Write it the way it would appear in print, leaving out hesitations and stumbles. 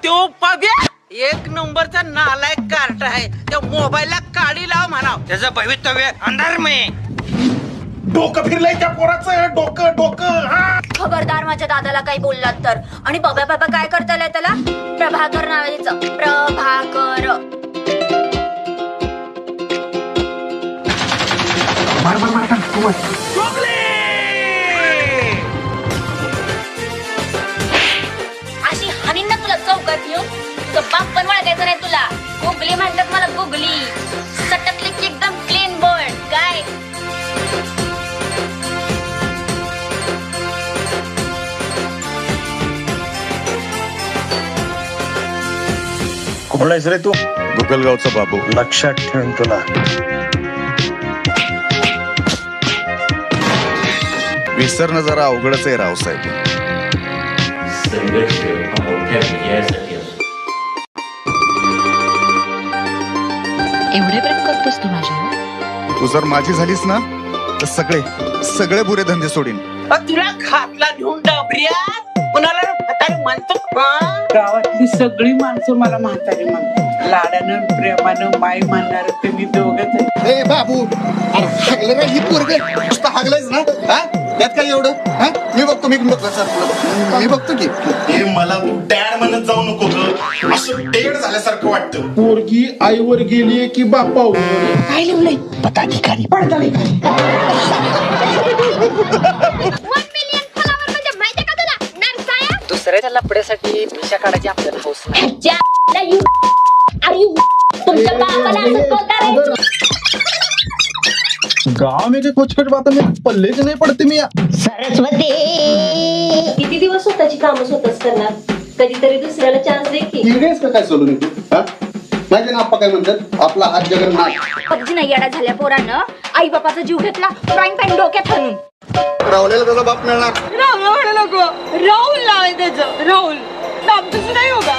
तो पब्या एक नंबरचा नालायक कार्ट आहे. त्या मोबाईलला काडी लाव म्हणाव. त्याचं भवितव्य अंधारमय. डोकं फिरलंय त्या पोराचं. डोकं डोकं. खबरदार माझ्या दादाला काही बोललात तर. आणि बाबा बाबा काय करता त्याला? प्रभाकर नावाचं. प्रभाकर. अशी हानीन ना तुला चौकात येऊन. तुझं बाप पण वळखायचं नाही तुला. गुगली म्हणतात मला गुगली. सटकली की एकदम क्लीन बोर्ड काय. कोण आहेस रे तू? गुगलगावचा बाबू. लक्षात ठेव तुला. विसरणं जरा अवघडच आहे रावसाहेब. संघर्ष हा मोठ्या विजयासाठी असतो. एवढे प्रेम करतोस तू माझ्यावर? तू जर माझी झालीस ना तर सगळे सगळे बुरे धंदे सोडीन. तुला खातला घेऊन डबऱ्या कुणाला म्हातारी म्हणतो का? गावातली सगळी माणसं मला म्हातारी म्हणतात. लाडानं प्रेमानं माय म्हणणार तुम्ही दोघच आहे. ए बाबू, अरे हागलं ना ही पोरग. नुसतं हागलंयच ना? हा? त्यात काय एवढं? हा? मी बघतो सर. मी बघतो की. हे मला तू डॅड म्हणत जाऊ नको ग. असं डेड झाल्यासारखं वाटतं. पोरगी आईवर गेली की बापावर? काय लिहिलंय? पदाधिकारी. दुसऱ्याच्या लपड्यासाठी पैसा काढायची आपल्याला हौस नाही. तुमच्या बापाला असं बोलता रे? गाव में कुछ बात में पल्ले से नहीं पड़ती मिया. सरस्वती. किती दिवस स्वतःची कामं स्वतःच करणार? कधीतरी दुसऱ्याला चान्स दे की. हिरेस का काय सोडून तू? हा? माहिती ना आप्पा काय म्हणतात? आपला हात जगन्नाथ. पबजी नाही येडा झाल्या पोरानं आई बापाचा जीव घेतला. फ्राईंग पॅन डोक्यात हाणून. रावलेला त्याचा बाप मिळणार. राहुल म्हणू नको. राहुल नाव आहे त्याचं. राहुल. नाम तुझं नाही होगा.